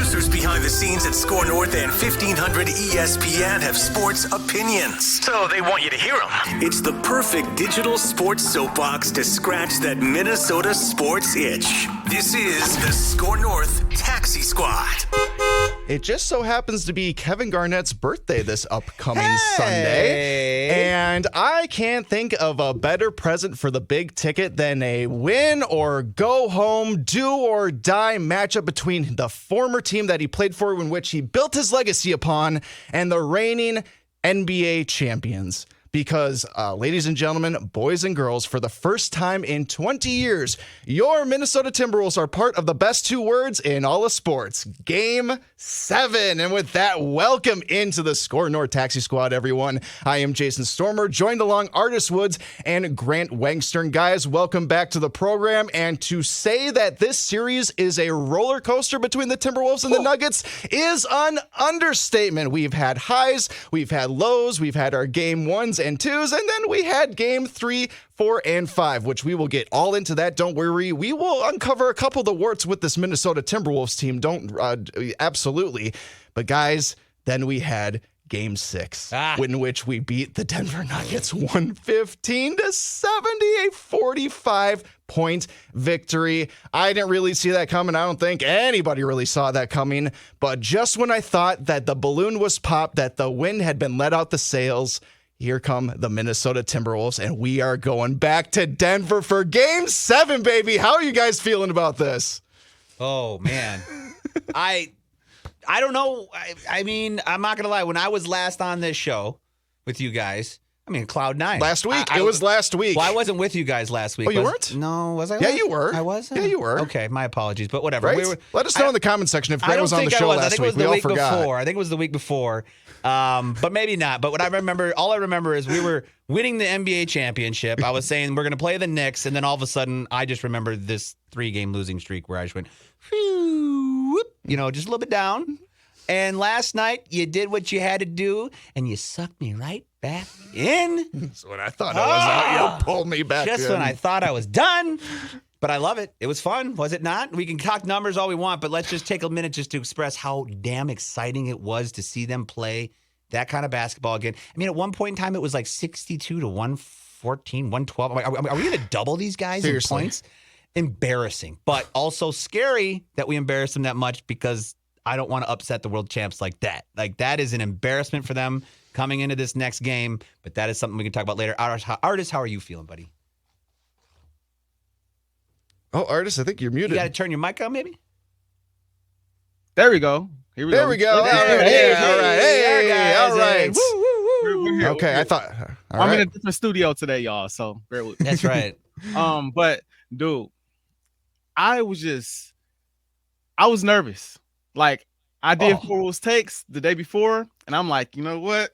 Producers behind the scenes at SKOR North and 1500 ESPN have sports opinions, so they want you to hear them. It's the perfect digital sports soapbox to scratch that Minnesota sports itch. This is the SKOR North Taxi Squad. It just so happens to be Kevin Garnett's birthday this upcoming Sunday. And I can't think of a better present for the big ticket than a win or go home, do or die matchup between the former team that he played for, in which he built his legacy upon, and the reigning NBA champions. Because, ladies and gentlemen, boys and girls, for the first time in 20 years, your Minnesota Timberwolves are part of the best two words in all of sports, Game 7. And with that, welcome into the SKOR North Taxi Squad, everyone. I am Jason Stormer, joined along Artis Woods and Grant Wenkstern. Guys, welcome back to the program. And to say that this series is a roller coaster between the Timberwolves and the Nuggets is an understatement. We've had highs, we've had lows, we've had our Game 1s and 2s, and then we had Game 3, 4, and 5, which we will get all into that. Don't worry. We will uncover a couple of the warts with this Minnesota Timberwolves team. Absolutely. But guys, then we had Game 6, in which we beat the Denver Nuggets 115-70, a 45-point victory. I didn't really see that coming. I don't think anybody really saw that coming. But just when I thought that the balloon was popped, that the wind had been let out the sails, here come the Minnesota Timberwolves, and we are going back to Denver for Game 7, baby. How are you guys feeling about this? Oh, man. I don't know. I mean, I'm not going to lie. When I was last on this show with you guys, Cloud 9. Last week. It was last week. Well, I wasn't with you guys last week. Oh, you weren't? No, was I? Yeah, you were. I was? Yeah, you were. Okay, my apologies, but whatever. Right? Let us know in the comment section if Grant was on the show last week. We all forgot. I think it was the week before, but maybe not. But what I remember, all I remember is we were winning the NBA championship. I was saying we're going to play the Knicks, and then all of a sudden, I just remember this 3-game losing streak where I just went, just a little bit down. And last night, you did what you had to do, and you sucked me right back in. That's when I thought I was out. You pulled me back just in. When I thought I was done. But I love it. It was fun, was it not? We can talk numbers all we want, but let's just take a minute just to express how damn exciting it was to see them play that kind of basketball again. At one point in time, it was like 62 to 114, 112. Are we going to double these guys Seriously. in points? Embarrassing, but also scary that we embarrassed them that much, because I don't want to upset the world champs like that. Like, that is an embarrassment for them coming into this next game, but that is something we can talk about later. Artis, how are you feeling, buddy? Oh, Artis, I think you're muted. You got to turn your mic on, maybe? There we go. There we go. All right. Woo, woo, woo. Okay, I thought. I'm in a different studio today, y'all, so bear with me. That's right. But, dude, I was nervous. Like, I did 4 Rules takes the day before, and I'm like, you know what?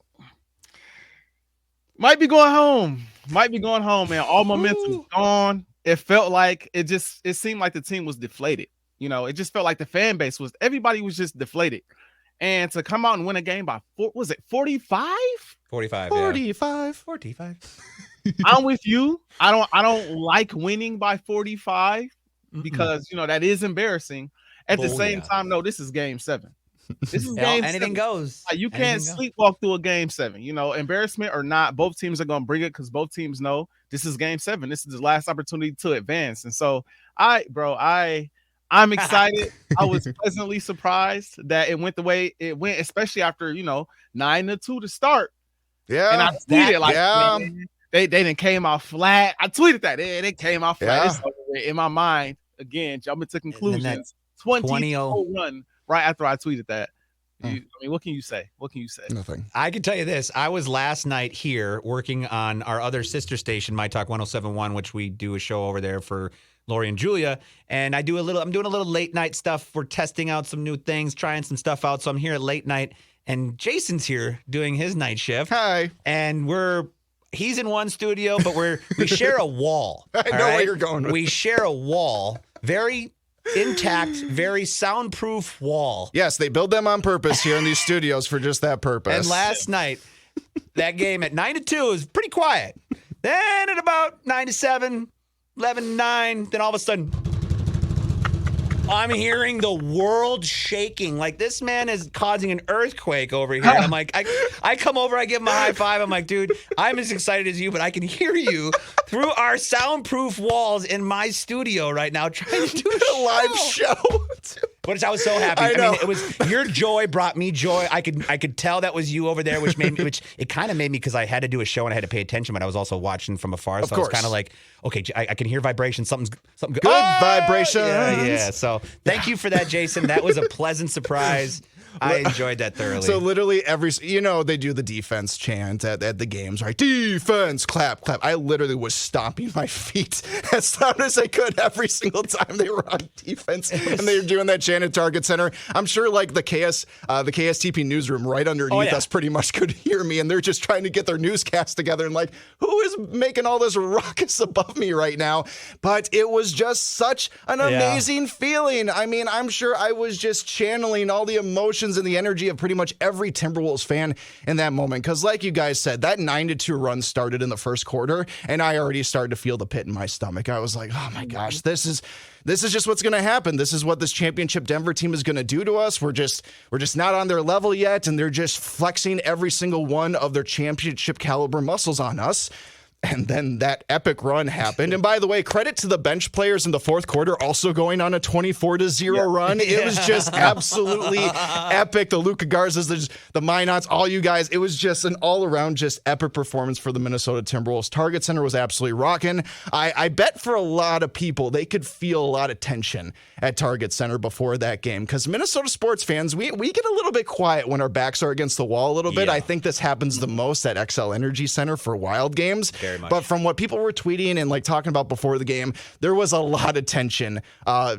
Might be going home, man. All momentum gone. It felt like it seemed like the team was deflated. It just felt like the fan base everybody was just deflated. And to come out and win a game by 45? 45. 45. I'm with you. I don't like winning by 45 because, that is embarrassing. At the same time, no, this is Game 7. This is Game 7. Anything goes. You can't sleepwalk through a Game 7. Embarrassment or not, both teams are going to bring it because both teams know this is Game 7. This is the last opportunity to advance. And so, I'm excited. I was pleasantly surprised that it went the way it went, especially after, 9-2 to start. Yeah. And I tweeted man, they didn't came out flat. I tweeted that. They came out flat. It's in my mind, again, jumping to conclusions. 20-0 run right after I tweeted that. What can you say? Nothing. I can tell you this. I was last night here working on our other sister station, My Talk 107.1, which we do a show over there for Lori and Julia. And I'm doing a little late night stuff. We're testing out some new things, trying some stuff out. So I'm here at late night, and Jason's here doing his night shift. Hi. And he's in one studio, but we share a wall. I know where you're going with We share a wall. Very intact, very soundproof wall. Yes, they build them on purpose here in these studios for just that purpose. And last night, that game at 9-2 was pretty quiet. Then at about 9-7, 11-9, then all of a sudden, I'm hearing the world shaking. Like, this man is causing an earthquake over here. And I'm like, I come over, I give him a high five. I'm like, dude, I'm as excited as you, but I can hear you through our soundproof walls in my studio right now trying to do a live show. But I was so happy. I mean, it was your joy brought me joy. I could tell that was you over there, which it kind of made me, because I had to do a show and I had to pay attention, but I was also watching from afar. So I was kind of like, okay, I can hear vibrations. Something good. Vibrations. Yeah. So thank you for that, Jason. That was a pleasant surprise. I enjoyed that thoroughly. So literally they do the defense chant at the games, right? Defense, clap, clap. I literally was stomping my feet as loud as I could every single time they were on defense, and they were doing that chant at Target Center. I'm sure like the KSTP newsroom right underneath us pretty much could hear me, and they're just trying to get their newscast together and like, who is making all this ruckus above me right now? But it was just such an amazing feeling. I mean, I'm sure I was just channeling all the emotions and the energy of pretty much every Timberwolves fan in that moment. Because like you guys said, that 9-2 run started in the first quarter, and I already started to feel the pit in my stomach. I was like, oh my gosh, this is just what's going to happen. This is what this championship Denver team is going to do to us. We're just not on their level yet, and they're just flexing every single one of their championship caliber muscles on us. And then that epic run happened. And by the way, credit to the bench players in the fourth quarter also going on a 24-0 run. It was just absolutely epic. The Luka Garzas, the Minots, all you guys. It was just an all-around just epic performance for the Minnesota Timberwolves. Target Center was absolutely rocking. I bet for a lot of people, they could feel a lot of tension at Target Center before that game. Because Minnesota sports fans, we get a little bit quiet when our backs are against the wall a little bit. I think this happens the most at XL Energy Center for Wild games. But from what people were tweeting and like talking about before the game, there was a lot of tension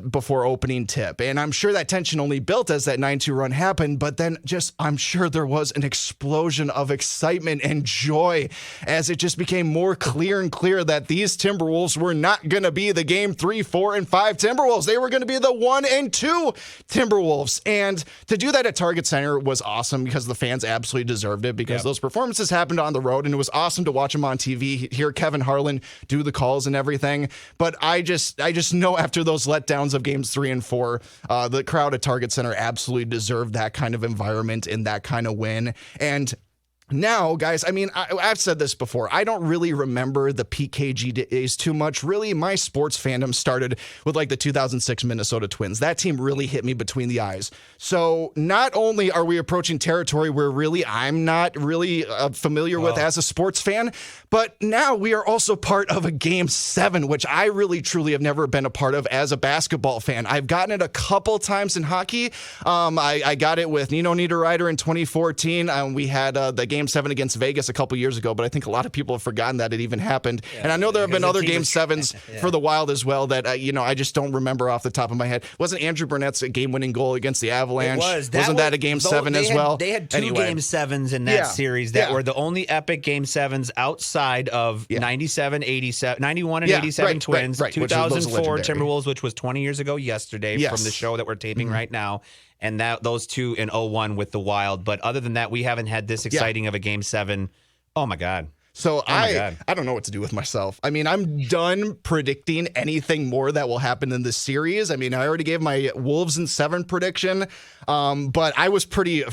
before opening tip. And I'm sure that tension only built as that 9-2 run happened. But then I'm sure there was an explosion of excitement and joy as it just became more clear and clear that these Timberwolves were not going to be the game 3, 4, and 5 Timberwolves. They were going to be the 1 and 2 Timberwolves. And to do that at Target Center was awesome because the fans absolutely deserved it, because those performances happened on the road, and it was awesome to watch them on TV, hear Kevin Harlan do the calls and everything. But I just know after those letdowns of games 3 and 4, the crowd at Target Center absolutely deserved that kind of environment and that kind of win. And now, guys, I mean, I've said this before. I don't really remember the PKG days too much. Really, my sports fandom started with like the 2006 Minnesota Twins. That team really hit me between the eyes. So not only are we approaching territory where really I'm not really familiar with as a sports fan, but now we are also part of a Game 7, which I really, truly have never been a part of as a basketball fan. I've gotten it a couple times in hockey. I got it with Nino Niederreiter in 2014. We had the Game 7 against Vegas a couple years ago, but I think a lot of people have forgotten that it even happened. And I know there have been other Game 7s for the Wild as well that, I just don't remember off the top of my head. Wasn't Andrew Burnett's game-winning goal against the Avalanche? Wasn't that a Game 7 as well? They had two Game 7s in that series that were the only epic Game 7s outside of 97, 87, 91 and 87 Twins, 2004 Timberwolves, which was 20 years ago yesterday from the show that we're taping right now. And those two in 01 with the Wild. But other than that, we haven't had this exciting of a Game 7. Oh, my God. So I don't know what to do with myself. I mean, I'm done predicting anything more that will happen in this series. I mean, I already gave my Wolves in 7 prediction, but I was pretty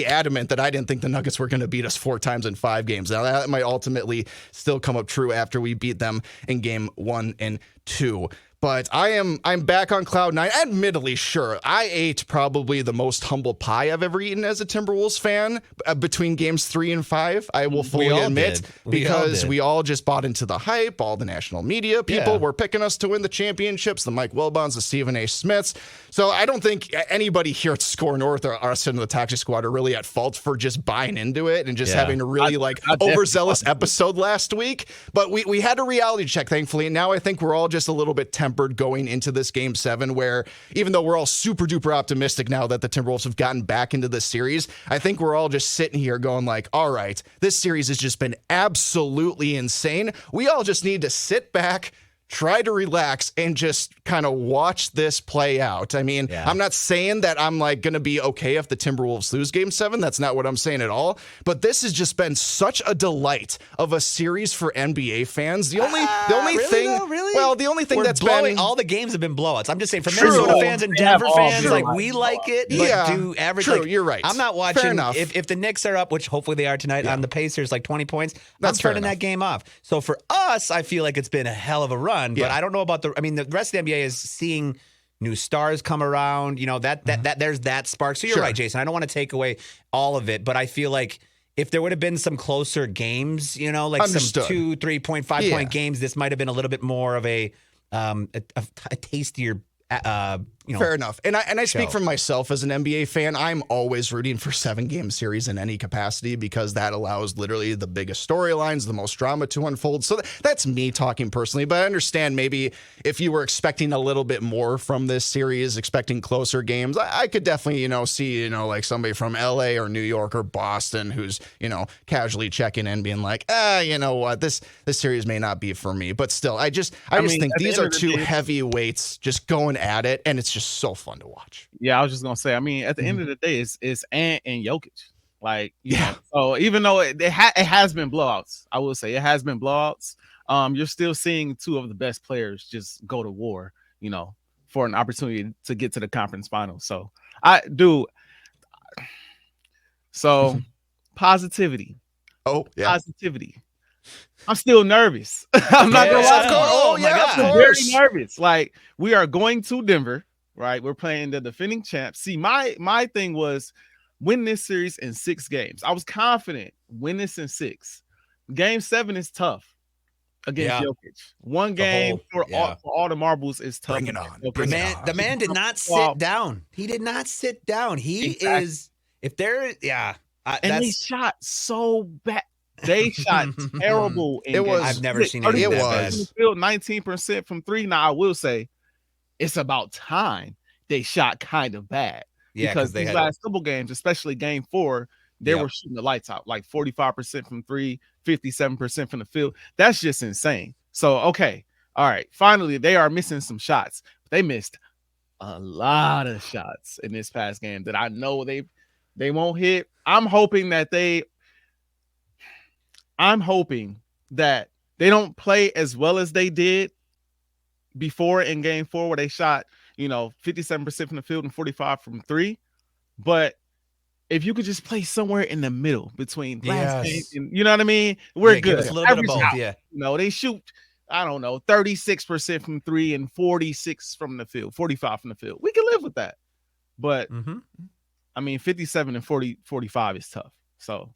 adamant that I didn't think the Nuggets were going to beat us 4 times in 5 games. Now, that might ultimately still come up true after we beat them in Game 1 and 2. But I'm back on cloud 9. Admittedly, sure, I ate probably the most humble pie I've ever eaten as a Timberwolves fan between games 3 and 5. I will fully admit, because we all just bought into the hype. All the national media people were picking us to win the championships. The Mike Wilbons, the Stephen A. Smiths. So I don't think anybody here at SKOR North or us in the Taxi Squad are really at fault for just buying into it and just having a really overzealous episode last week. But we had a reality check, thankfully, and now I think we're all just a little bit tempered going into this Game 7, where even though we're all super duper optimistic now that the Timberwolves have gotten back into this series, I think we're all just sitting here going like, all right, this series has just been absolutely insane. We all just need to sit back, try to relax and just kind of watch this play out. I mean, I'm not saying that I'm like going to be okay if the Timberwolves lose game 7. That's not what I'm saying at all. But this has just been such a delight of a series for NBA fans. The only thing, well, the only thing that's been, all the games have been blowouts. I'm just saying, for Minnesota fans and Denver fans, like, we like it, but do average. True, like, you're right. I'm not watching. If the Knicks are up, which hopefully they are tonight on the Pacers, like 20 points, I'm turning that game off. So for us, I feel like it's been a hell of a run. But I don't know about the rest of the NBA is seeing new stars come around. You know, that there's that spark. So you're right, Jason. I don't want to take away all of it, but I feel like if there would have been some closer games, you know, like some 2, 3.5 point games, this might have been a little bit more of a tastier. Fair enough. And I speak from myself as an NBA fan. I'm always rooting for 7-game series in any capacity because that allows literally the biggest storylines, the most drama to unfold. So that's me talking personally, but I understand maybe if you were expecting a little bit more from this series, expecting closer games, I could definitely, see, like somebody from LA or New York or Boston who's, casually checking in being like, you know what, this series may not be for me, but still, I just think these are two heavyweights just going at it, and it's just so fun to watch. Yeah, I was just gonna say. I mean, at the end of the day, it's Ant and Jokic. Like, you know, so even though it has been blowouts, I will say it has been blowouts. You're still seeing two of the best players just go to war, for an opportunity to get to the conference finals. So positivity. Oh, yeah. Positivity. I'm still nervous. I'm not gonna lie. Oh my God. I'm very nervous. Like, we are going to Denver, right? We're playing the defending champs. See, my thing was win this series in 6 games. I was confident win this in 6. Game 7 is tough against Jokic. One game for all the marbles is tough. Bring it on. The man did not sit down. He did not sit down. He is. If there, and they shot so bad. They shot terrible. I've never seen it. It was 19% from 3. Now I will say, it's about time they shot kind of bad. Yeah, because these last couple games, especially game 4, they were shooting the lights out, like 45% from 3, 57% from the field. That's just insane. So okay, all right. Finally, they are missing some shots. They missed a lot of shots in this past game that I know they won't hit. I'm hoping that they don't play as well as they did before in game 4, where they shot, 57% from the field and 45 from 3. But if you could just play somewhere in the middle between last game and, you know what I mean? We're good. A little bit of both, they shoot, I don't know, 36% from 3 and 46 from the field, 45 from the field. We can live with that. But 57 and 45 is tough. So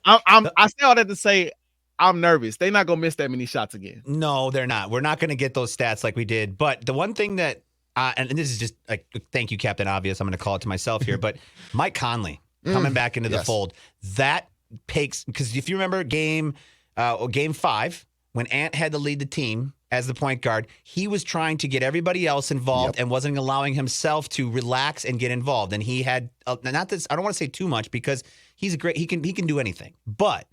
I say all that to say I'm nervous. They're not gonna miss that many shots again. No, they're not. We're not gonna get those stats like we did. But the one thing that, and this is just like, thank you, Captain Obvious. I'm gonna call it to myself here. But Mike Conley coming back into the fold, that takes, because if you remember game 5 when Ant had to lead the team as the point guard, he was trying to get everybody else involved and wasn't allowing himself to relax and get involved. And he had not this. I don't want to say too much because he's great. He can do anything, but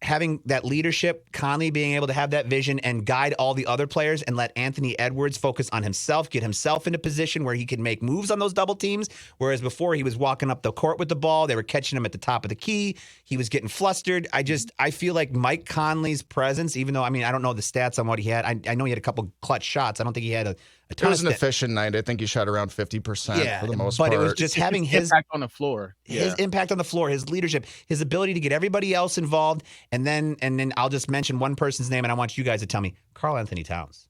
having that leadership, Conley being able to have that vision and guide all the other players and let Anthony Edwards focus on himself, get himself into position where he can make moves on those double teams. Whereas before he was walking up the court with the ball, they were catching him at the top of the key. He was getting flustered. I feel like Mike Conley's presence, even though, I don't know the stats on what he had. I know he had a couple clutch shots. I don't think he had a ton. It was an efficient night. I think he shot around 50% for the most part. But it was just having his impact on the floor. His impact on the floor, his leadership, his ability to get everybody else involved. And then I'll just mention one person's name, and I want you guys to tell me. Karl Anthony Towns.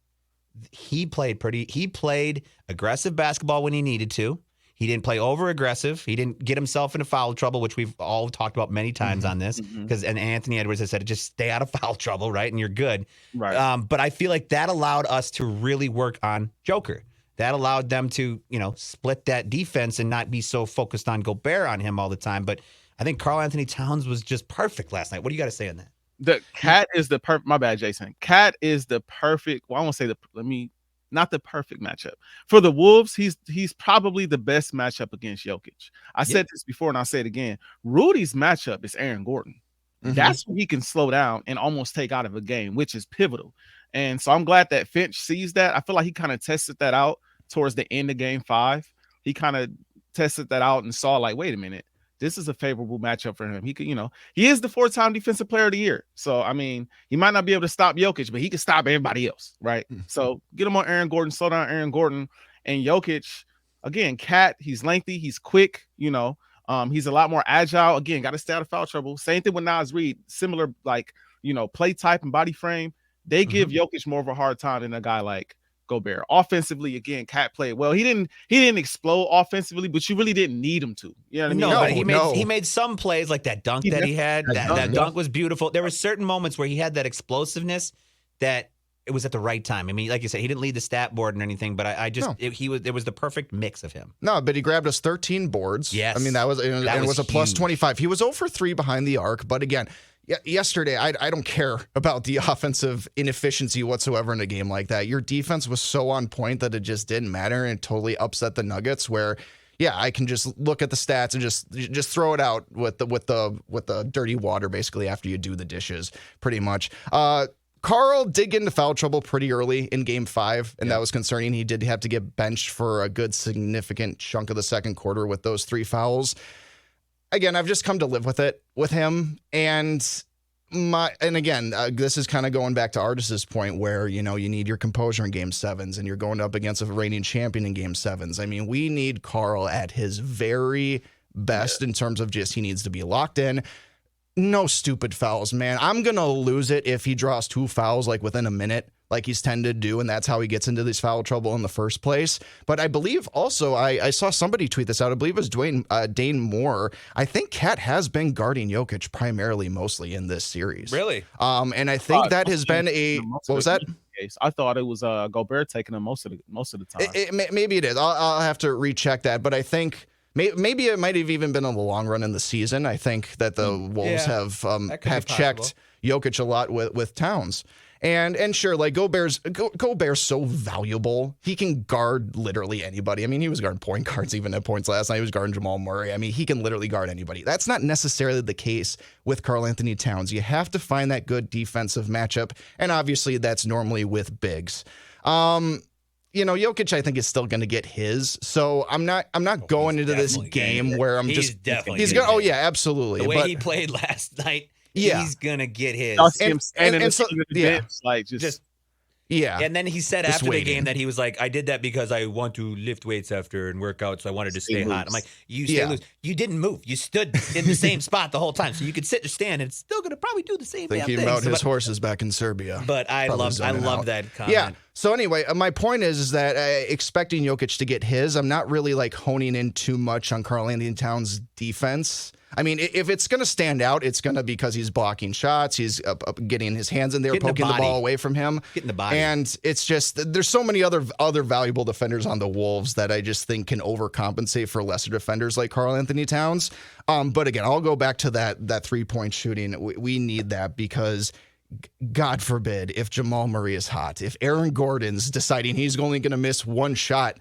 He played aggressive basketball when he needed to. He didn't play over aggressive. He didn't get himself into foul trouble, which we've all talked about many times on this. And Anthony Edwards has said, just stay out of foul trouble, right? And you're good. Right. But I feel like that allowed us to really work on Joker. That allowed them to, split that defense and not be so focused on Gobert on him all the time. But I think Karl Anthony Towns was just perfect last night. What do you got to say on that? The Cat is the perfect. My bad, Jason. Cat is the perfect. Well, I won't say not the perfect matchup for the Wolves. He's probably the best matchup against Jokic. I said this before, and I'll say it again. Rudy's matchup is Aaron Gordon. That's when he can slow down and almost take out of a game, which is pivotal. And so I'm glad that Finch sees that. I feel like he kind of tested that out towards the end of game 5. He kind of tested that out and saw like, wait a minute, this is a favorable matchup for him. He could, he is the 4-time defensive player of the year. So, I mean, he might not be able to stop Jokic, but he can stop everybody else, right? So get him on Aaron Gordon, slow down Aaron Gordon. And Jokic, again, Cat, he's lengthy, he's quick, he's a lot more agile. Again, got to stay out of foul trouble. Same thing with Naz Reid, similar, play type and body frame. They give Jokic more of a hard time than a guy like Gobert. Offensively, again, Cat played well. He didn't explode offensively, but you really didn't need him to. You know what I mean? But he made some plays like that dunk that he had. That dunk was beautiful. There were certain moments where he had that explosiveness that it was at the right time. I mean, like you said, he didn't lead the stat board and anything, but it was the perfect mix of him. No, but he grabbed us 13 boards. Yes. I mean, that was a plus huge. 25. He was 0 for 3 behind the arc, but again, yesterday, I don't care about the offensive inefficiency whatsoever in a game like that. Your defense was so on point that it just didn't matter and totally upset the Nuggets where, I can just look at the stats and just throw it out with the dirty water basically after you do the dishes pretty much. Karl did get into foul trouble pretty early in game 5, and that was concerning. He did have to get benched for a good significant chunk of the second quarter with those 3 fouls. Again, I've just come to live with it with him. And again, this is kind of going back to Artis's point where, you need your composure in game 7s and you're going up against a reigning champion in game 7s. I mean, we need Karl at his very best in terms of just he needs to be locked in. No stupid fouls, man. I'm going to lose it if he draws 2 fouls like within a minute, like he's tended to do, and that's how he gets into this foul trouble in the first place. But I believe also, I saw somebody tweet this out, I believe it was Dane Moore. I think Cat has been guarding Jokic primarily mostly in this series. Really? And I think that has been what was that? I thought it was Gobert taking him most of the time. Maybe it is. I'll have to recheck that, but I think maybe it might have even been on the long run in the season. I think that the Wolves have checked Jokic a lot with Towns. And sure, like Gobert's so valuable. He can guard literally anybody. I mean, he was guarding point guards even at points last night. He was guarding Jamal Murray. I mean, he can literally guard anybody. That's not necessarily the case with Karl-Anthony Towns. You have to find that good defensive matchup, and obviously that's normally with bigs. Jokic, I think, is still going to get his. So I'm not going into this game where I'm he's going. Oh yeah, absolutely. The way he played last night, he's gonna get his. And then he said after the game that he was like, I did that because I want to lift weights after and work out, so I wanted to stay hot. I'm like, you stay loose. You didn't move. You stood in the same spot the whole time, so you could sit or stand, and it's still gonna probably do the same thing. Thinking about his horses back in Serbia. But I love that comment. Yeah. So anyway, my point is that expecting Jokic to get his, I'm not really like honing in too much on Karl-Anthony Towns' defense. I mean, if it's going to stand out, it's going to be because he's blocking shots, he's getting his hands in there, poking the ball away from him. Getting the body. And it's just, there's so many other valuable defenders on the Wolves that I just think can overcompensate for lesser defenders like Karl-Anthony Towns. But again, I'll go back to that 3-point shooting. We need that because God forbid if Jamal Murray is hot, if Aaron Gordon's deciding he's only going to miss 1 shot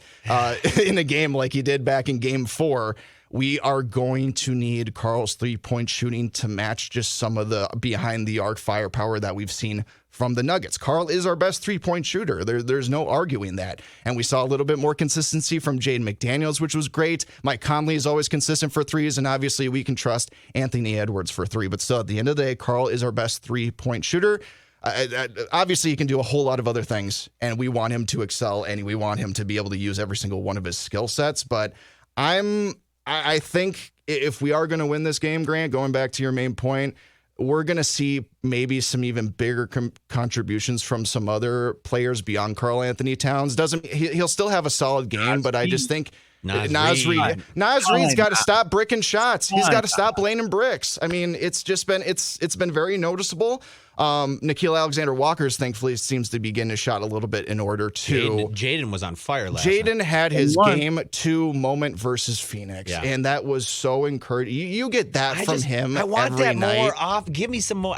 in a game like he did back in game 4, we are going to need Karl's 3-point shooting to match just some of the behind the arc firepower that we've seen from the Nuggets. Karl is our best 3-point shooter. There's no arguing that. And we saw a little bit more consistency from Jaden McDaniels, which was great. Mike Conley is always consistent for threes, and obviously we can trust Anthony Edwards for 3. But still, at the end of the day, Karl is our best 3-point shooter. Obviously, he can do a whole lot of other things, and we want him to excel, and we want him to be able to use every single one of his skill sets. But I think if we are going to win this game, Grant, going back to your main point, we're going to see maybe some even bigger contributions from some other players beyond Karl-Anthony Towns. He'll still have a solid game, but I just think Naz Reid's got to stop bricking shots. He's got to stop laying bricks. I mean, it's been very noticeable. Nickeil Alexander-Walker's thankfully seems to be getting his shot a little bit in order to. Jaden was on fire last night. Jaden had his game 2 moment versus Phoenix, and that was so encouraging. You get that from him. I want every that night. More off. Give me some more.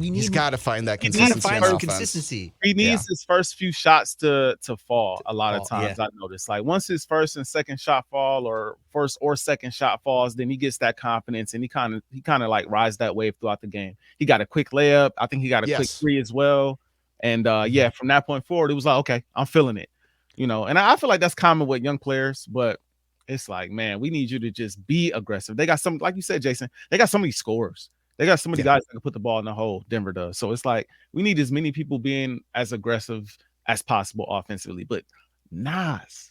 He's got to find that consistency. He needs his first few shots to fall. A lot of times I noticed, like once his first and second shot fall, or first or second shot falls, then he gets that confidence, and he kind of like rides that wave throughout the game. He got a quick layup. I think he got a quick 3 as well. And yeah, from that point forward, it was like, okay, I'm feeling it, you know. And I feel like that's common with young players, but it's like, man, we need you to just be aggressive. They got some, like you said, Jason, they got so many scorers. They got so many guys that can put the ball in the hole. Denver does. So it's like we need as many people being as aggressive as possible offensively. But Nas,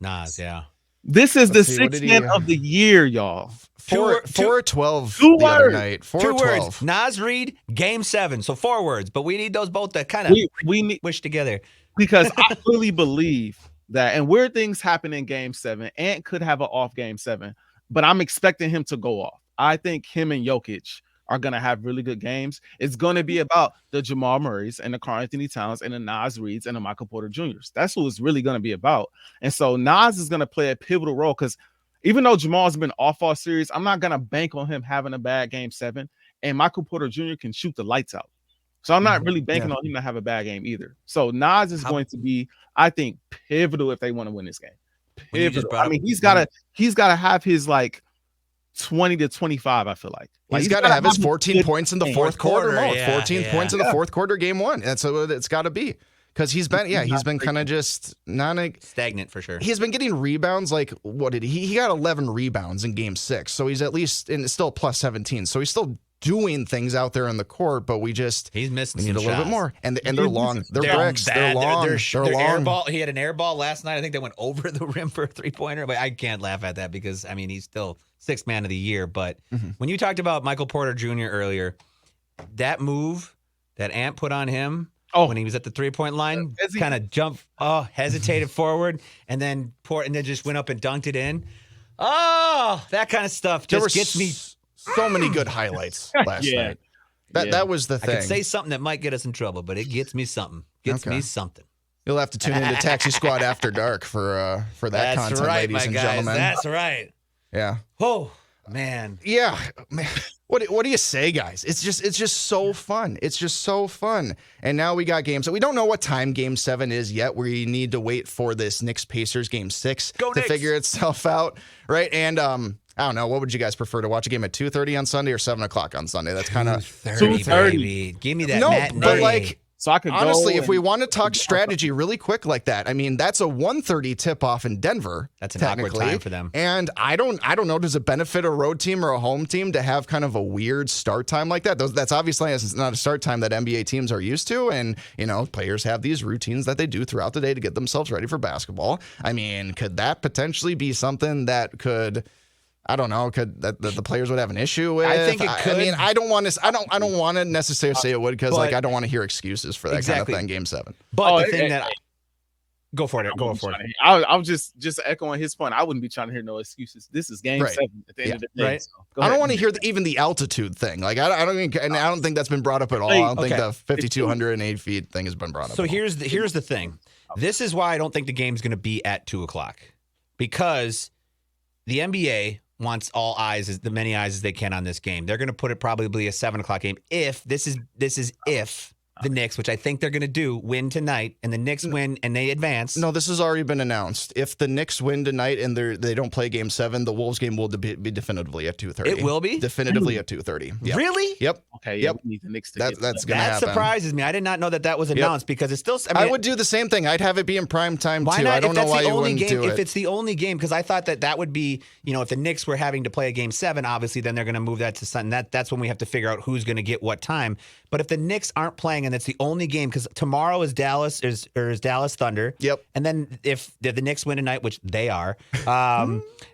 yeah. This is the sixth win of the year, y'all. 4-12 the other night. 2 4-12. words. Nas Reed, Game 7. So 4 words, but we need those both to kind of we wish together. Because I really believe that, and weird things happen in Game 7. Ant could have an off Game 7, but I'm expecting him to go off. I think him and Jokic are going to have really good games. It's going to be about the Jamal Murrays and the Karl Anthony Towns and the Nas Reeds and the Michael Porter Jr.'s. That's what it's really going to be about. And so Nas is going to play a pivotal role because even though Jamal's been off all series, I'm not going to bank on him having a bad Game 7. And Michael Porter Jr. can shoot the lights out. So I'm not really banking on him to have a bad game either. So Nas is going to be, I think, pivotal if they want to win this game. Pivotal. I mean, he's got to have his like 20 to 25, I feel like. He's got to have his 14 points in the fourth quarter. 14 points in the fourth quarter, Game 1. That's what it's got to be. Because he's been kind of just stagnant for sure. He's been getting rebounds. Like, what did he got 11 rebounds in Game 6. So he's at least, and it's still plus 17. So he's still doing things out there in the court, but he's missing. We need a little bit more, and they're long. They're bricks. They're long. They're long. Air ball. He had an air ball last night. I think they went over the rim for a 3-pointer. But I can't laugh at that because I mean he's still 6th man of the year. But when you talked about Michael Porter Jr. earlier, that move that Ant put on him when he was at the 3-point line, kind of jumped, hesitated forward, and then just went up and dunked it in. Oh, that kind of stuff just gets me. So many good highlights last night. That was the thing. I could say something that might get us in trouble, but it gets me something. Me something. You'll have to tune into Taxi Squad After Dark for that content, ladies and gentlemen. That's right. Yeah. Oh man. Yeah. Man. What do you say, guys? It's just so fun. It's just so fun. And now we got games. So we don't know what time Game 7 is yet. We need to wait for this Knicks-Pacers Game 6 to figure itself out, right? And I don't know. What would you guys prefer to watch a game at 2:30 on Sunday or 7 o'clock on Sunday? That's kind of 2:30. Give me that matinee. But like, so I could honestly, if we want to talk strategy really quick like that, I mean, that's a 1:30 tip-off in Denver. That's an awkward time for them. And I don't know. Does it benefit a road team or a home team to have kind of a weird start time like that? That's obviously not a start time that NBA teams are used to. And, players have these routines that they do throughout the day to get themselves ready for basketball. I mean, could that potentially be something that could... I don't know. Could that the players would have an issue with? I think it could. I mean, I don't want to necessarily say it would because I don't want to hear excuses for that kind of thing. Game 7. But the thing that go for it. Go for it. I was just echoing his point. I wouldn't be trying to hear no excuses. This is Game 7 at the end of the day. Right. So I don't want to hear even the altitude thing. Like I don't think that's been brought up at all. I don't think the 5,208 feet thing has been brought up. So here's the thing. This is why I don't think the game's going to be at 2:00 because the NBA wants all eyes, as many eyes as they can on this game. They're going to put it probably a 7:00 game. If this is if the Knicks, which I think they're going to do, win tonight, and the Knicks win and they advance. No, this has already been announced. If the Knicks win tonight and they don't play Game 7, the Wolves game will be definitively at 2:30. It will be? Definitively at 2:30. Yep. Really? Yep. Okay. Yep. We need the Knicks to that's going to happen. That surprises me. I did not know that was announced because it's still. I would do the same thing. I'd have it be in prime time why too. Not? I don't know why you wouldn't do it. If it's the only game, because I thought that would be, if the Knicks were having to play a Game 7, obviously then they're going to move that to Sunday. That's when we have to figure out who's going to get what time. But if the Knicks aren't playing and it's the only game, because tomorrow is Dallas Thunder. Yep. And then if the Knicks win tonight, which they are,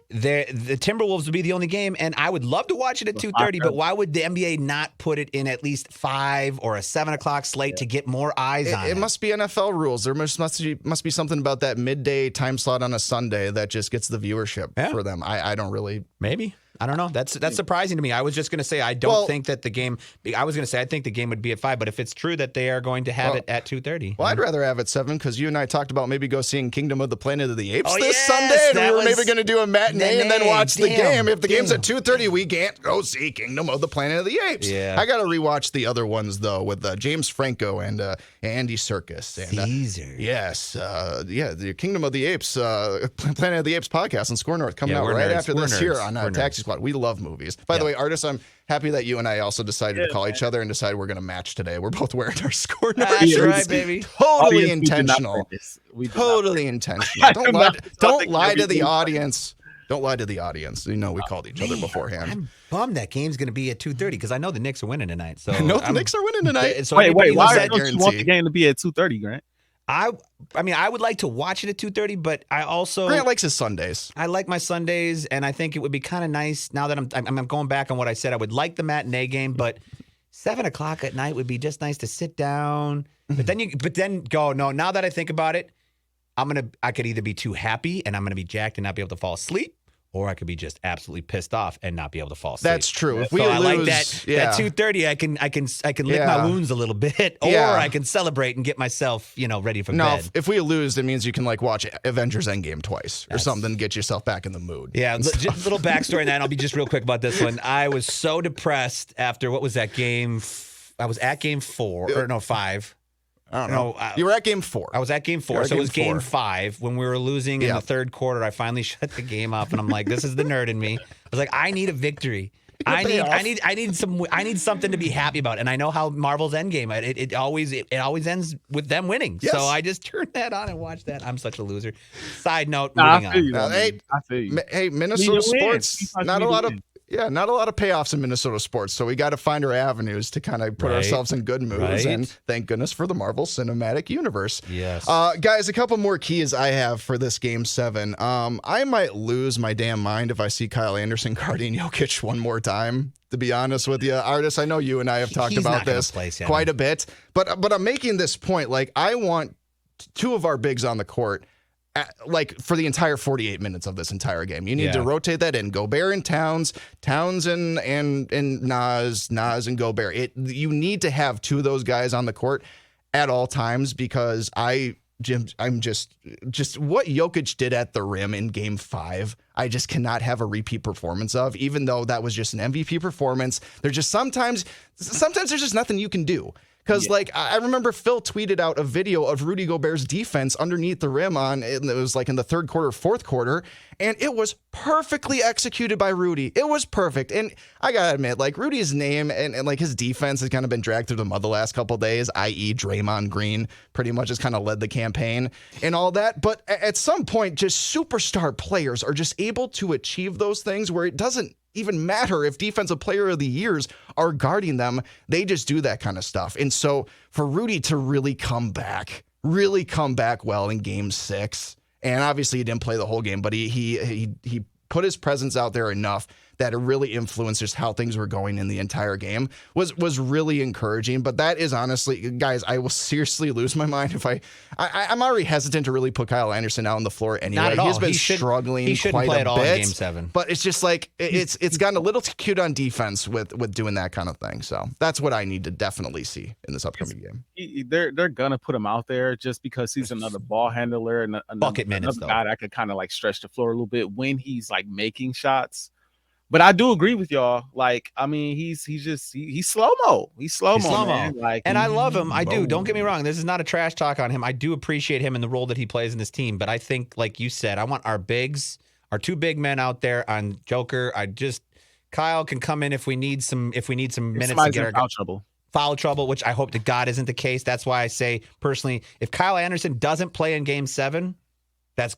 the Timberwolves would be the only game, and I would love to watch it at 2:30. But why would the NBA not put it in at least 5 or a 7:00 slate to get more eyes on it? It must be NFL rules. There must be something about that midday time slot on a Sunday that just gets the viewership for them. I don't really. Maybe. I don't know. That's surprising to me. I was just going to say I don't think that the game. I was going to say I think the game would be at 5, but if it's true that they are going to have it at 2:30, well, I'd rather have it 7 because you and I talked about maybe go seeing Kingdom of the Planet of the Apes this yes, Sunday, and we were maybe going to do a matinee and then watch the game. If the game's at 2:30, we can't go see Kingdom of the Planet of the Apes. Yeah. I got to rewatch the other ones though with James Franco and Andy Serkis and Caesar. Yes, the Kingdom of the Apes, Planet of the Apes podcast on SKOR North coming out right after this here on Taxi Squad. We love movies. By the way, Artis, I'm happy that you and I also decided to call each other and decide we're going to match today. We're both wearing our SKOR North. That's right, baby. Totally intentional. Totally intentional. Don't lie to the audience. Don't lie to the audience. You know we called each other beforehand. I'm bummed that game's going to be at 2:30 because I know the Knicks are winning tonight. So the Knicks are winning tonight. So wait, why don't guarantee. you want the game to be at 2:30, Grant? I mean, I would like to watch it at 2:30, but I also Grant likes his Sundays. I like my Sundays, and I think it would be kind of nice now that I'm going back on what I said. I would like the matinee game, but 7 o'clock at night would be just nice to sit down. But then go no. Now that I think about it, I could either be too happy and I'm gonna be jacked and not be able to fall asleep. Or I could be just absolutely pissed off and not be able to fall asleep. That's true. If we I lose, like that 2:30, I can lick my wounds a little bit, or I can celebrate and get myself, ready for bed. If we lose, it means you can watch Avengers Endgame twice or something to get yourself back in the mood. Yeah, just little backstory, and then I'll be just real quick about this one. I was so depressed after what was that game? I was at game 5. I don't know. You were at game 4. I was at game 4, so it was game 5 when we were losing in the third quarter. I finally shut the game off, and I'm like, "This is the nerd in me." I was like, "I need a victory. I need something to be happy about." And I know how Marvel's Endgame it always ends with them winning. Yes. So I just turned that on and watched that. I'm such a loser. Side note, moving on. I feel you. Hey, Minnesota sports. Not a lot of payoffs in Minnesota sports, so we got to find our avenues to kind of put ourselves in good moods, and thank goodness for the Marvel Cinematic Universe. Yes. Guys, a couple more keys I have for this Game 7. I might lose my damn mind if I see Kyle Anderson guarding Jokic one more time, to be honest with you. Artis, I know you and I have talked about this quite a bit, but I'm making this point. I want 2 of our bigs on the court for the entire 48 minutes of this entire game. You need to rotate that in. Gobert and Towns and Nas and Gobert. You need to have 2 of those guys on the court at all times, because I'm just what Jokic did at the rim in game 5, I just cannot have a repeat performance of, even though that was just an MVP performance. There's just sometimes there's just nothing you can do. Because, I remember Phil tweeted out a video of Rudy Gobert's defense underneath the rim it was in the third quarter, fourth quarter, and it was perfectly executed by Rudy. It was perfect. And I got to admit, Rudy's name and his defense has kind of been dragged through the mud the last couple of days, i.e. Draymond Green pretty much has kind of led the campaign and all that. But at some point, just superstar players are just able to achieve those things where it doesn't even matter if defensive player of the years are guarding them. They just do that kind of stuff. And so for Rudy to really come back well in game 6, and obviously he didn't play the whole game, but he put his presence out there enough that it really influenced just how things were going in the entire game, was really encouraging. But that is honestly, guys, I will seriously lose my mind if I'm already hesitant to really put Kyle Anderson out on the floor anyway. Not at all. He's been struggling quite play a at all bit. in game 7. But it's just it's gotten a little too cute on defense with doing that kind of thing. So that's what I need to definitely see in this upcoming game. They're gonna put him out there just because he's another ball handler and bucket minutes, another guy that could kind of stretch the floor a little bit when he's making shots. But I do agree with y'all. He's slow-mo. He's slow-mo, man. And I love him. I do. Don't get me wrong. This is not a trash talk on him. I do appreciate him and the role that he plays in this team. But I think, like you said, I want our bigs, our 2 big men out there on Joker. Kyle can come in if we need some minutes to get our foul trouble, which I hope to God isn't the case. That's why I say personally, if Kyle Anderson doesn't play in game 7, that's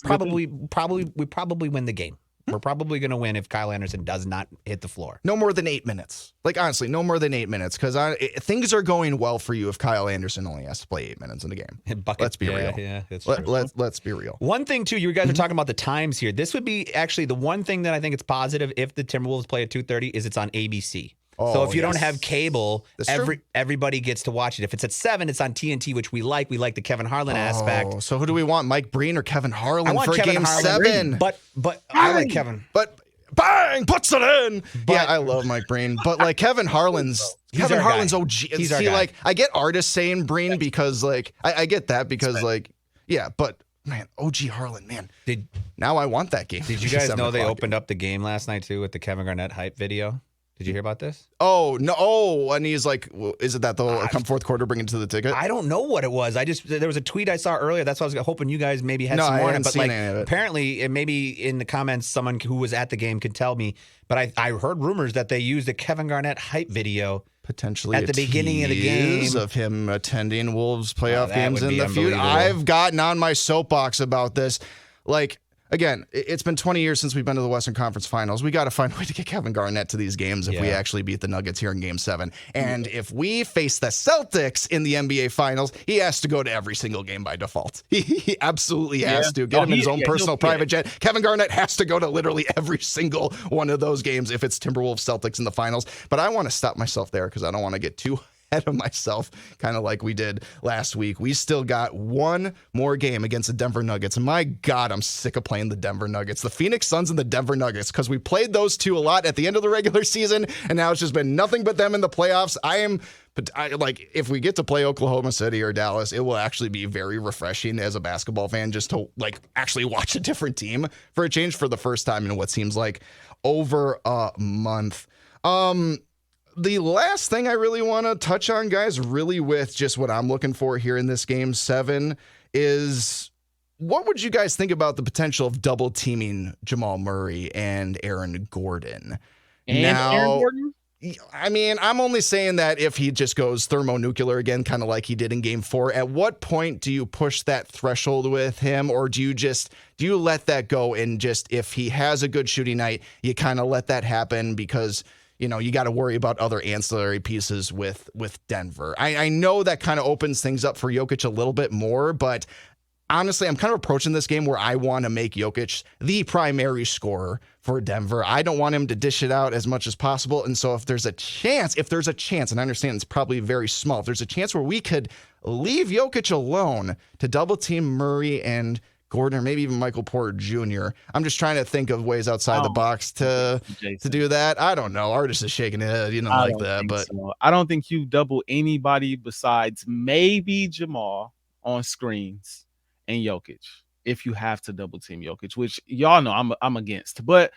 probably we probably win the game. We're probably going to win if Kyle Anderson does not hit the floor. No more than 8 minutes. Honestly, no more than 8 minutes, because things are going well for you if Kyle Anderson only has to play 8 minutes in the game. Let's be real. Yeah, that's true. Let's be real. One thing, too, you guys are talking about the times here. This would be actually the one thing that I think it's positive if the Timberwolves play at 2:30 is it's on ABC. So if you don't have cable, everybody gets to watch it. If it's at 7, it's on TNT, which we like. We like the Kevin Harlan aspect. So who do we want, Mike Breen or Kevin Harlan for Kevin game Harlan 7? But I like Kevin. But bang, puts it in. I love Mike Breen, but Kevin Harlan's OG. He's our guy. I get Artis saying Breen because I get that because but man, OG Harlan, man. Now I want that game. Did you guys know they opened up the game last night too with the Kevin Garnett hype video? Did you hear about this? Oh, no. Oh, and he's like, is it that they'll come fourth quarter, bring it to the ticket? I don't know what it was. There was a tweet I saw earlier. That's why I was hoping you guys maybe had some more on it. But like, apparently, and maybe in the comments, someone who was at the game could tell me. But I heard rumors that they used a Kevin Garnett hype video potentially at the beginning of the game of him attending Wolves playoff games in the future. I've gotten on my soapbox about this. Like, again, it's been 20 years since we've been to the Western Conference Finals. We got to find a way to get Kevin Garnett to these games if we actually beat the Nuggets here in Game 7. And if we face the Celtics in the NBA Finals, he has to go to every single game by default. He absolutely has to. Get him in his own personal private jet. Kevin Garnett has to go to literally every single one of those games if it's Timberwolves Celtics in the Finals. But I want to stop myself there because I don't want to get too ahead of myself, kind of like we did last week. We still got one more game against the Denver Nuggets. And my God, I'm sick of playing the Denver Nuggets, the Phoenix Suns and the Denver Nuggets, because we played those two a lot at the end of the regular season, and now it's just been nothing but them in the playoffs. Like, if we get to play Oklahoma City or Dallas, it will actually be very refreshing as a basketball fan just to like actually watch a different team for a change for the first time in what seems like over a month. The last thing I really want to touch on, guys, really with just what I'm looking for here in this Game 7 is what would you guys think about the potential of double teaming Jamal Murray and Aaron Gordon? Aaron Gordon? I mean, I'm only saying that if he just goes thermonuclear again, kind of like he did in Game 4, at what point do you push that threshold with him, or do you let that go and just, if he has a good shooting night, you kind of let that happen because you know, you got to worry about other ancillary pieces with Denver. I know that kind of opens things up for Jokic a little bit more, but honestly, I'm kind of approaching this game where I want to make Jokic the primary scorer for Denver. I don't want him to dish it out as much as possible. And so if there's a chance, and I understand it's probably very small, if there's a chance where we could leave Jokic alone to double team Murray and Gordon, or maybe even Michael Porter Jr. I'm just trying to think of ways outside the box to do that. I don't know. Artis is shaking his head. You don't like that, but so. I don't think you double anybody besides maybe Jamal on screens and Jokic if you have to double team Jokic, which y'all know I'm against. But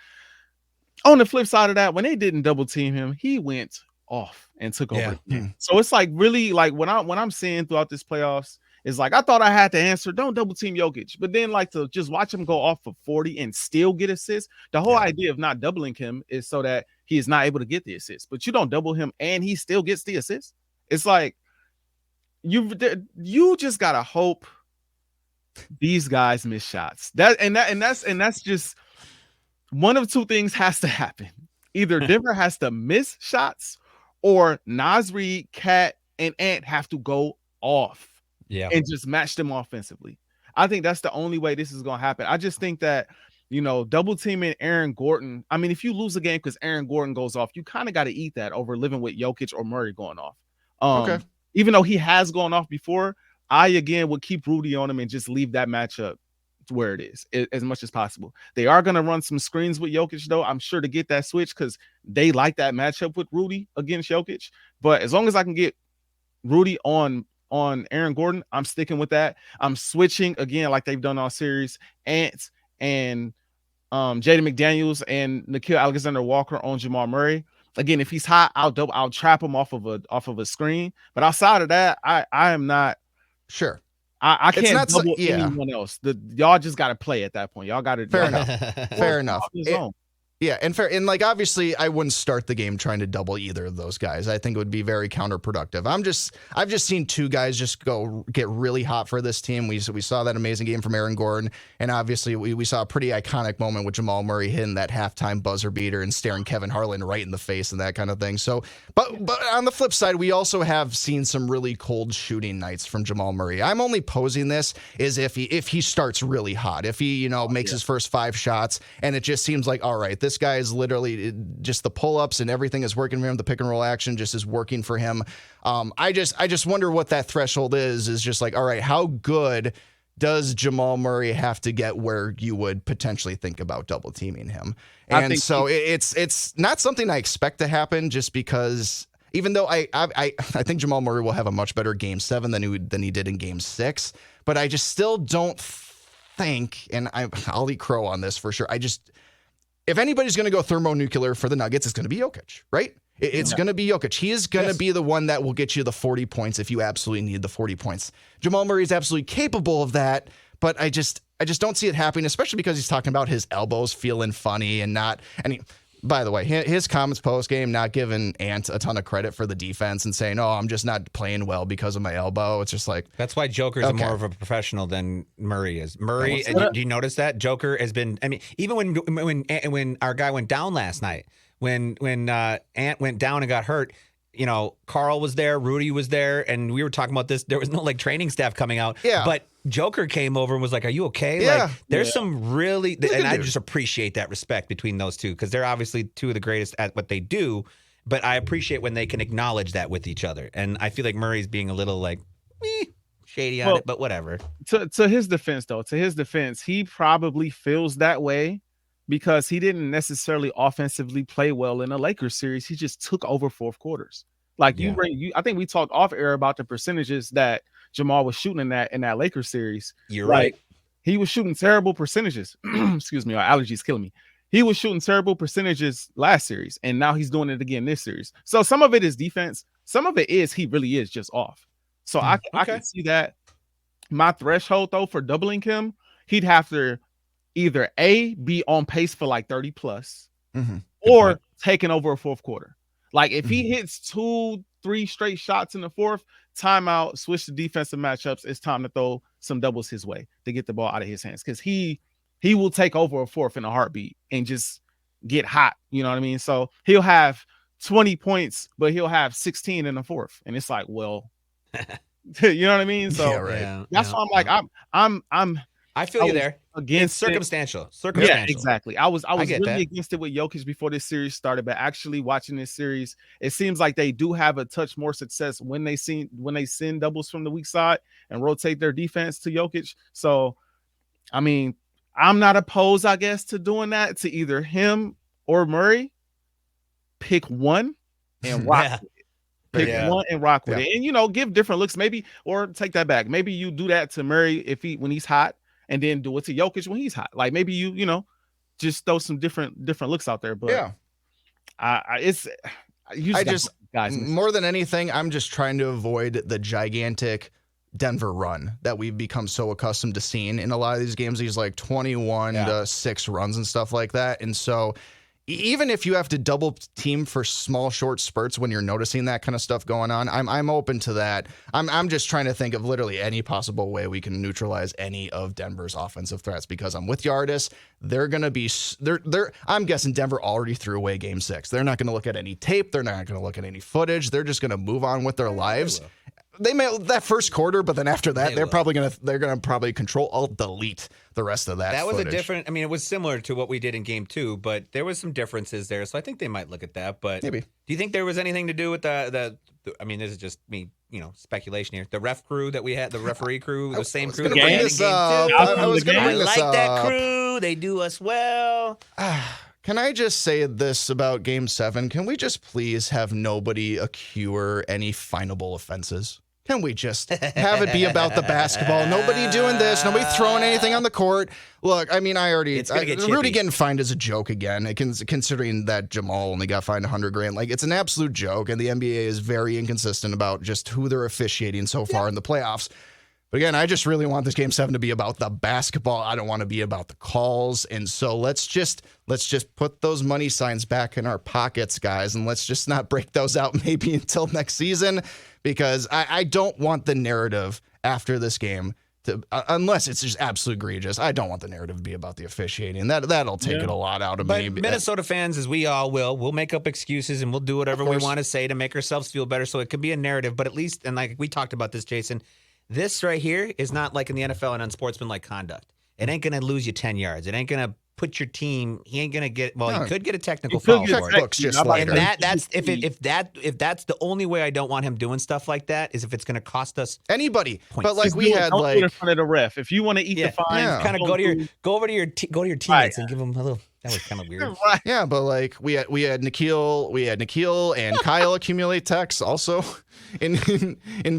on the flip side of that, when they didn't double team him, he went off and took over. So it's like really like when I'm seeing throughout this playoffs. It's like, I thought I had to answer, don't double team Jokic. But then like to just watch him go off for 40 and still get assists. The whole idea of not doubling him is so that he is not able to get the assist. But you don't double him and he still gets the assist. It's like you just gotta hope these guys miss shots. That's just one of two things has to happen. Either Denver has to miss shots or Naz Reid, Cat, and Ant have to go off. And just match them offensively. I think that's the only way this is going to happen. I just think that, you know, double teaming Aaron Gordon. I mean, if you lose a game because Aaron Gordon goes off, you kind of got to eat that over living with Jokic or Murray going off. Even though he has gone off before, I, again, would keep Rudy on him and just leave that matchup to where it is as much as possible. They are going to run some screens with Jokic, though, I'm sure, to get that switch because they like that matchup with Rudy against Jokic. But as long as I can get Rudy on Aaron Gordon, I'm sticking with that. I'm switching again like they've done all series. Ant and Jaden McDaniels and Nickeil Alexander-Walker on Jamal Murray. Again, if he's hot, I'll trap him off of a screen. But outside of that, I am not sure. I can't double anyone else. Y'all just got to play at that point. Y'all got to fair enough. Yeah, and fair, and like obviously, I wouldn't start the game trying to double either of those guys. I think it would be very counterproductive. I've just seen two guys just get really hot for this team. We saw that amazing game from Aaron Gordon, and obviously we saw a pretty iconic moment with Jamal Murray hitting that halftime buzzer beater and staring Kevin Harlan right in the face and that kind of thing. So, but on the flip side, we also have seen some really cold shooting nights from Jamal Murray. I'm only posing this is if he starts really hot, if he makes his first 5 shots, and it just seems like all right. This guy is literally just the pull-ups and everything is working for him. The pick and roll action just is working for him. I just wonder what that threshold is just like, all right, how good does Jamal Murray have to get where you would potentially think about double teaming him? And so it's not something I expect to happen just because even though I think Jamal Murray will have a much better Game 7 than he did in Game 6, but I just still don't think, and I'll eat crow on this for sure. if anybody's going to go thermonuclear for the Nuggets, it's going to be Jokic, right? It's going to be Jokic. He is going to be the one that will get you the 40 points if you absolutely need the 40 points. Jamal Murray is absolutely capable of that, but I just don't see it happening, especially because he's talking about his elbows feeling funny and not. And by the way, his comments post game, not giving Ant a ton of credit for the defense and saying, "Oh, I'm just not playing well because of my elbow." It's just like that's why Joker's more of a professional than Murray is. Murray, do you notice that Joker has been? I mean, even when our guy went down last night, when Ant went down and got hurt. Carl was there, Rudy was there, and we were talking about this. There was no training staff coming out. Yeah. But Joker came over and was like, "Are you okay?" Yeah. There's some really, and I just appreciate that respect between those two because they're obviously two of the greatest at what they do. But I appreciate when they can acknowledge that with each other. And I feel like Murray's being a little shady on it, but whatever. To his defense, though, he probably feels that way because he didn't necessarily offensively play well in the Lakers series. He just took over fourth quarters. I think we talked off air about the percentages that Jamal was shooting in that Lakers series. You're right. He was shooting terrible percentages. Excuse me, our allergies killing me. He was shooting terrible percentages last series, and now he's doing it again this series. So some of it is defense. Some of it is he really is just off. So I can see that. My threshold, though, for doubling him, he'd have to either A, be on pace for 30 plus, or taking over a fourth quarter. If he hits 2-3 straight shots in the fourth, timeout, switch to defensive matchups, it's time to throw some doubles his way to get the ball out of his hands. Because he will take over a fourth in a heartbeat and just get hot. You know what I mean? So he'll have 20 points, but he'll have 16 in the fourth. And it's well, you know what I mean? So that's why I'm I feel you there. It's circumstantial. Yeah, exactly. I was really that. against it with Jokic before this series started, but actually watching this series, it seems like they do have a touch more success when they send doubles from the weak side and rotate their defense to Jokic. So, I mean, I'm not opposed, I guess, to doing that to either him or Murray. Pick one and rock with it. Pick one and rock with it, and give different looks, maybe, or take that back. Maybe you do that to Murray when he's hot. And then do it to Jokic when he's hot. Maybe you just throw some different looks out there. But guys, more than anything, I'm just trying to avoid the gigantic Denver run that we've become so accustomed to seeing in a lot of these games. These 21-6 runs and stuff like that. And so even if you have to double team for small, short spurts when you're noticing that kind of stuff going on, I'm open to that. I'm just trying to think of literally any possible way we can neutralize any of Denver's offensive threats because I'm with you, Artis. They're going to be I'm guessing Denver already threw away Game 6. They're not going to look at any tape. They're not going to look at any footage. They're just going to move on with their lives. They may that first quarter, but then after that, they're gonna probably control alt delete the rest of that. That was footage. a different. I mean, it was similar to what we did in Game 2, but there was some differences there. So I think they might look at that. But maybe. Do you think there was anything to do with the I mean, this is just me, speculation here. The ref crew that we had, the referee crew, the same crew that we had in Game 2. I was gonna bring this up. That crew. They do us well. Can I just say this about Game 7? Can we just please have nobody accrue any finable offenses? Can we just have it be about the basketball? Nobody doing this. Nobody throwing anything on the court. Look, I mean, Rudy getting fined is a joke again, considering that Jamal only got fined $100,000. It's an absolute joke, and the NBA is very inconsistent about just who they're officiating so far in the playoffs. But again, I just really want this Game 7 to be about the basketball. I don't want to be about the calls. And so let's just put those money signs back in our pockets, guys, and let's just not break those out maybe until next season, because I don't want the narrative after this game to, unless it's just absolutely egregious. I don't want the narrative to be about the officiating. That'll take it a lot out of me. Minnesota fans, as we all we'll make up excuses and we'll do whatever we want to say to make ourselves feel better. So it could be a narrative, but at least, and we talked about this, Jason, this right here is not like in the NFL and unsportsmanlike conduct. It ain't going to lose you 10 yards. It ain't going to put your team. He ain't going to get. Well, he could get a technical foul for it. And that's if that's the only way I don't want him doing stuff like that is if it's going to cost us anybody. Points. But we had don't do it in front of the ref. If you want to eat the fine, kind of go to your teammates and give them a little. That was kind of weird. Right. Yeah, but we had Nikhil and Kyle accumulate techs also in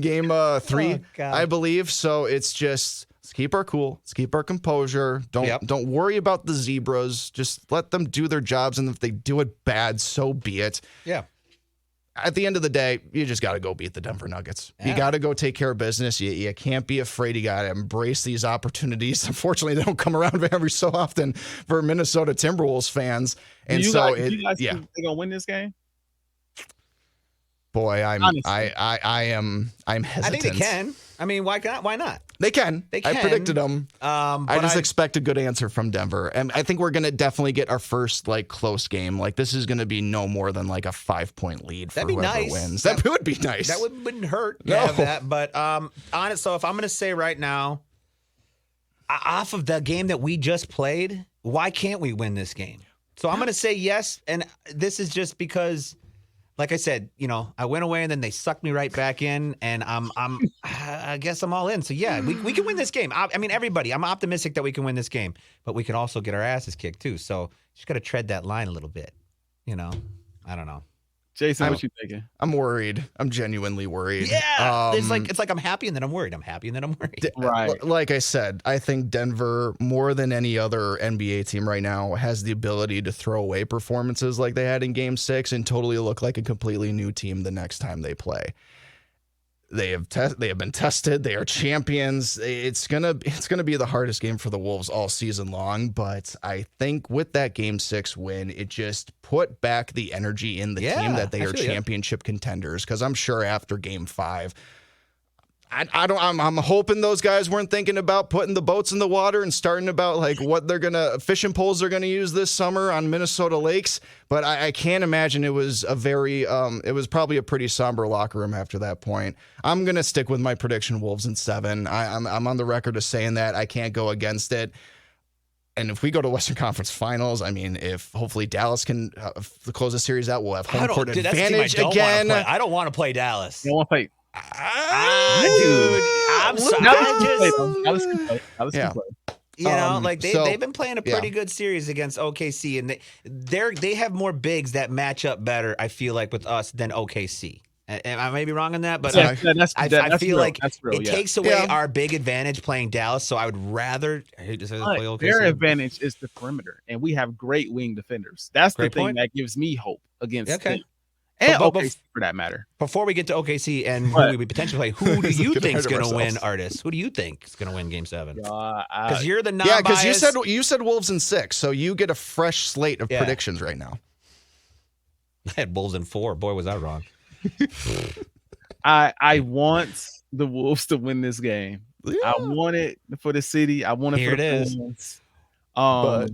game 3, I believe. So it's just Let's keep our cool. Let's keep our composure. Don't worry about the Zebras. Just let them do their jobs, and if they do it bad, so be it. Yeah. At the end of the day, you just got to go beat the Denver Nuggets. You got to go take care of business. You can't be afraid. You got to embrace these opportunities. Unfortunately, they don't come around every so often for Minnesota Timberwolves fans. And you so, guys think they're gonna win this game? Boy, I'm hesitant. I think they can. I mean, why not? They can. I predicted them. I just expect a good answer from Denver. And I think we're going to definitely get our first close game. This is going to be no more than a 5-point lead for whoever wins. That would be nice. That wouldn't hurt to have that. But honest, so if I'm going to say right now, off of the game that we just played, why can't we win this game? So I'm going to say yes. And this is just because, like I said, I went away and then they sucked me right back in, and I guess I'm all in. So yeah, we can win this game. I mean, everybody, I'm optimistic that we can win this game, but we can also get our asses kicked too. So just got to tread that line a little bit. I don't know. Jason, what you thinking? I'm worried. I'm genuinely worried. Yeah, it's like I'm happy and then I'm worried. I'm happy and then I'm worried. Right. Like I said, I think Denver, more than any other NBA team right now, has the ability to throw away performances like they had in Game 6 and totally look like a completely new team the next time they play. They have been tested. They are champions. It's gonna be the hardest game for the Wolves all season long. But I think with that Game 6 win, it just put back the energy in the team that they are championship contenders. Because I'm sure after Game 5, I'm hoping those guys weren't thinking about putting the boats in the water and starting about what fishing poles they're gonna use this summer on Minnesota lakes. But I can't imagine it was it was probably a pretty somber locker room after that point. I'm gonna stick with my prediction, Wolves in 7. I'm on the record of saying that. I can't go against it. And if we go to Western Conference Finals, I mean, if hopefully Dallas can close the series out, we'll have home court advantage again. I don't want to play Dallas. You don't want to play. Dude, I'm sorry. They've been playing a pretty good series against OKC, and they have more bigs that match up better, I feel like, with us than OKC. And I may be wrong on that, but I feel like it takes away our big advantage playing Dallas. So I would rather play OKC. Their advantage is the perimeter, and we have great wing defenders. That's the thing that gives me hope against them. And OKC for that matter. Before we get to OKC and who we potentially play, who do you think is going to win, Artis? Who do you think is going to win Game 7? Because you're the non-biased. Yeah, because you said Wolves in 6, so you get a fresh slate of predictions right now. I had Wolves in 4. Boy, was I wrong. I want the Wolves to win this game. Yeah. I want it for the city. I want it for the fans. But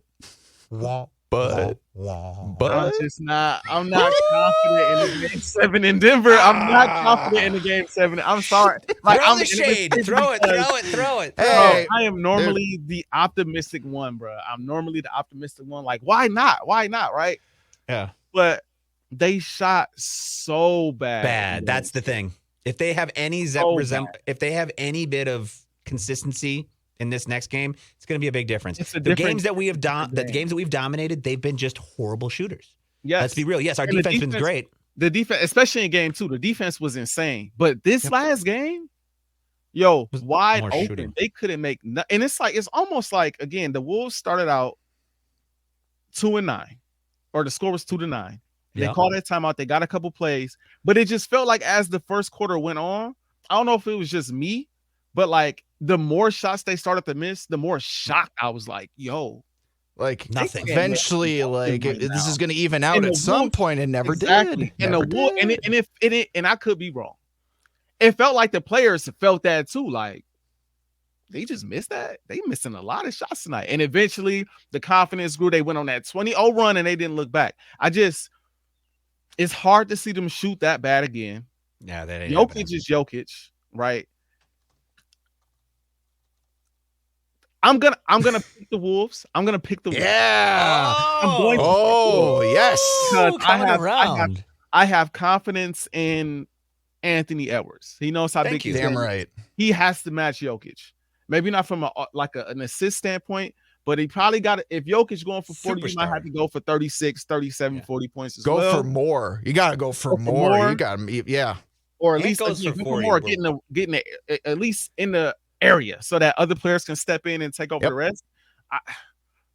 I'm not confident in the Game 7 in Denver. I'm not confident in the Game 7. I'm sorry. Throw the shade. Throw it. Hey. I am normally the optimistic one, bro. I'm normally the optimistic one. Why not? Why not? Right? Yeah. But they shot so bad. That's the thing. If they have if they have any bit of consistency in this next game, it's going to be a big difference. The games that we've dominated, they've been just horrible shooters. Yes. Let's be real. Yes, our defense has been great. The defense, especially in Game 2, the defense was insane. But this last game, wide open. Shooting. They couldn't make and it's almost like, again, the Wolves started out 2-9, or the score was 2-9. They called that timeout. They got a couple plays, but it just felt like as the first quarter went on, I don't know if it was just me, but the more shots they started to miss, the more shocked I was nothing. Eventually, this is going to even out at some point. It never did. And I could be wrong. It felt like the players felt that too. They just missed that. They missing a lot of shots tonight. And eventually, the confidence grew. They went on that 20-0 run, and they didn't look back. It's hard to see them shoot that bad again. Yeah, that ain't Jokic is Jokic, right? I'm gonna pick the Wolves. I'm gonna pick the Wolves. Yeah. I'm going to yes. I have confidence in Anthony Edwards. He knows how big he is. Damn right. He has to match Jokic. Maybe not from an assist standpoint, but he probably got it. If Jokic going for 40, you might have to go for 36, 37, 40 points as well. Go for more. You got to go for more. You got to, or at least for more, getting at least in the area so that other players can step in and take over the rest.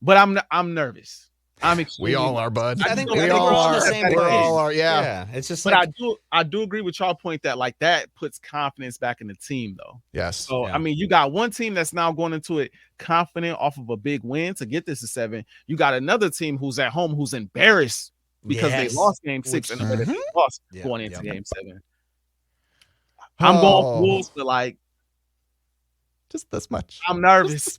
But I'm nervous. We all are, bud. I think we we're all on the are. same We page. all are. Yeah. Yeah, it's just But like I do agree with y'all point that like that puts confidence back in the team though. Yes. So Yeah. I mean, you got one team that's now going into it confident off of a big win to get this to 7. You got another team who's at home who's embarrassed because they lost game 6 and the way that they lost going into game 7. I'm going for Wolves, but like just this much. I'm nervous.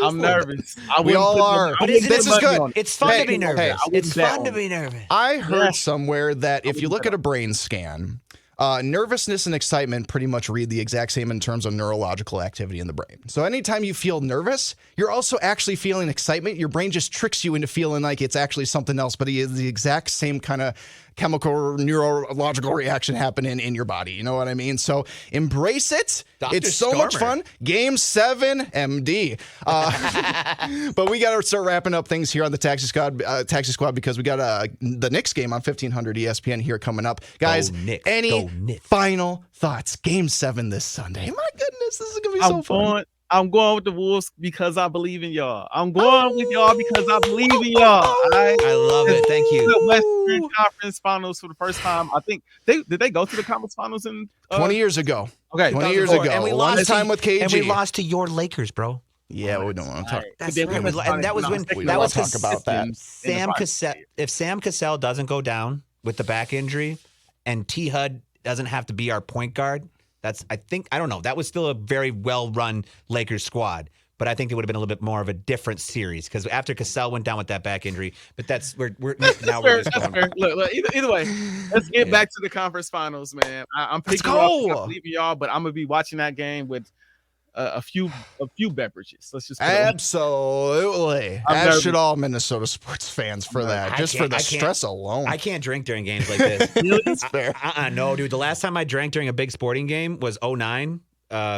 I'm nervous. We all are. This is good. it's fun to be nervous. It's fun to be nervous. I heard somewhere that if you look at a brain scan, nervousness and excitement pretty much read the exact same in terms of neurological activity in the brain. So anytime you feel nervous, you're also actually feeling excitement. Your brain just tricks you into feeling like it's actually something else, but it is the exact same kind of chemical or neurological reaction happening in your body. You know what I mean? So embrace it. Dr. It's so much fun. Game 7, MD. But we got to start wrapping up things here on the Taxi Squad because we got the Knicks game on 1500 ESPN here coming up. Guys, any final thoughts? Game 7 this Sunday. My goodness, this is going to be so fun. I'm going with the Wolves because I believe in y'all. I'm going with y'all because I believe in y'all. I love it. Thank you. The Western Conference Finals for the first time. I think did they go to the conference finals in 20 years ago? Okay, 20 years ago. And we One lost time with KG. And we lost to your Lakers, bro. Yeah, we don't want to talk. That's right. And that was when that was talk about that. Sam Cassell. If Sam Cassell doesn't go down with the back injury, and T. Hud doesn't have to be our point guard. I don't know. That was still a very well-run Lakers squad, but I think it would have been a little bit more of a different series because after Cassell went down with that back injury, but we're just going. Look, either way, let's get back to the conference finals, man. I'm picking up. I believe in y'all, but I'm gonna be watching that game with a few beverages. Let's just absolutely. As should all Minnesota sports fans for that. Just for the stress alone. I can't drink during games like this. That's fair. No, dude. The last time I drank during a big sporting game was 2009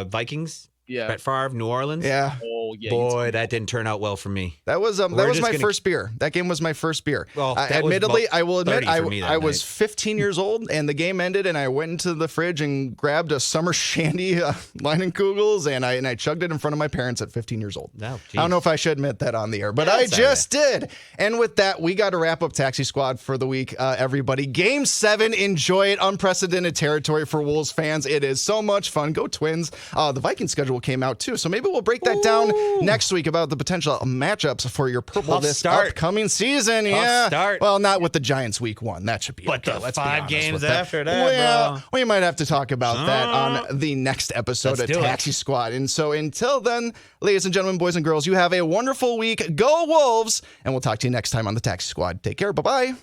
Vikings. Yeah. Brett Favre, New Orleans. Yeah. Oh, yeah. Boy, that didn't turn out well for me. That was my first beer. That game was my first beer. Well, admittedly, I will admit I was night. 15 years old and the game ended and I went into the fridge and grabbed a summer shandy Leinenkugels and I chugged it in front of my parents at 15 years old. No, I don't know if I should admit that on the air, but I just did. And with that, we got to wrap up Taxi Squad for the week, everybody. Game 7, enjoy it. Unprecedented territory for Wolves fans. It is so much fun. Go Twins. The Viking schedule came out too, so maybe we'll break that down next week about the potential matchups for your purple upcoming season. Start. Well, not with the Giants week 1. That should be okay. Let's be 5 games that. after that, well, we might have to talk about that on the next episode of Taxi Squad. And so until then, ladies and gentlemen, boys and girls, you have a wonderful week. Go Wolves! And we'll talk to you next time on the Taxi Squad. Take care. Bye-bye.